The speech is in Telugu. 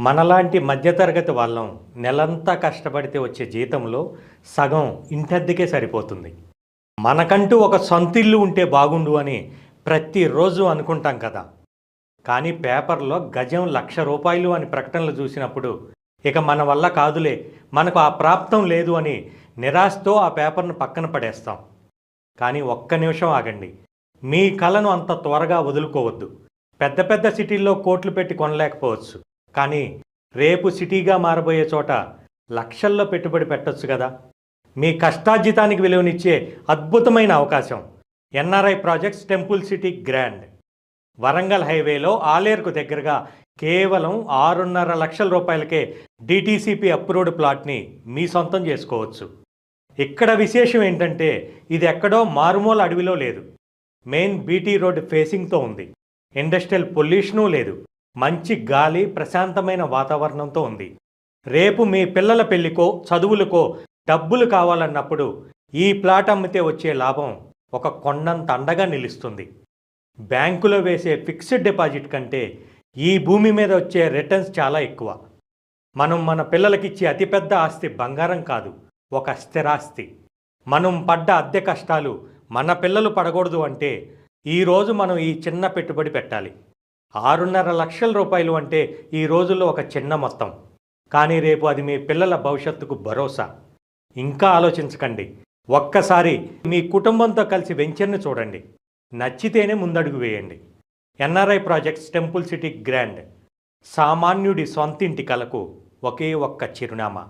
మనలాంటి మధ్యతరగతి వాళ్ళం నెలంతా కష్టపడితే వచ్చే జీతంలో సగం ఇంటద్దెకే సరిపోతుంది. మనకంటూ ఒక సొంతిల్లు ఉంటే బాగుండు అని ప్రతిరోజు అనుకుంటాం కదా. కానీ పేపర్లో గజం రూ. 1,00,000 అని ప్రకటనలు చూసినప్పుడు ఇక మన వల్ల కాదులే, మనకు ఆ ప్రాప్తం లేదు అని నిరాశతో ఆ పేపర్ను పక్కన పడేస్తాం. కానీ ఒక్క నిమిషం ఆగండి. మీ కలను అంత త్వరగా వదులుకోవద్దు. పెద్ద పెద్ద సిటీల్లో కోట్లు పెట్టి కొనలేకపోవచ్చు, కానీ రేపు సిటీగా మారబోయే చోట లక్షల్లో పెట్టుబడి పెట్టొచ్చు కదా. మీ కష్టార్జితానికి విలువనిచ్చే అద్భుతమైన అవకాశం NRI projects temple city grand. Warangal హైవేలో ఆలేరుకు దగ్గరగా కేవలం 6.5 లక్షల రూపాయలకే డిటిసిపి అప్రూవ్డ్ ప్లాట్ని మీ సొంతం చేసుకోవచ్చు. ఇక్కడ విశేషం ఏంటంటే ఇది ఎక్కడో మారుమూల అడవిలో లేదు. మెయిన్ బీటీ రోడ్ ఫేసింగ్తో ఉంది. ఇండస్ట్రియల్ పొల్యూషను లేదు. మంచి గాలి, ప్రశాంతమైన వాతావరణంతో ఉంది. రేపు మీ పిల్లల పెళ్లికో చదువులకో డబ్బులు కావాలన్నప్పుడు ఈ ప్లాట్ అమ్మితే వచ్చే లాభం ఒక కొండంత అండగా నిలుస్తుంది. బ్యాంకులో వేసే ఫిక్స్డ్ డిపాజిట్ కంటే ఈ భూమి మీద వచ్చే రిటర్న్స్ చాలా ఎక్కువ. మనం మన పిల్లలకిచ్చే అతిపెద్ద ఆస్తి బంగారం కాదు, ఒక స్థిరాస్తి. మనం పడ్డ అద్దె కష్టాలు మన పిల్లలు పడకూడదు అంటే ఈరోజు మనం ఈ చిన్న పెట్టుబడి పెట్టాలి. 6.5 లక్షల రూపాయలు అంటే ఈ రోజుల్లో ఒక చిన్న మొత్తం, కానీ రేపు అది మీ పిల్లల భవిష్యత్తుకు భరోసా. ఇంకా ఆలోచించకండి. ఒక్కసారి మీ కుటుంబంతో కలిసి వెంచర్ని చూడండి. నచ్చితేనే ముందడుగు వేయండి. NRI projects temple city grand, సామాన్యుడి సొంతింటి కలకు ఒకే ఒక్క చిరునామా.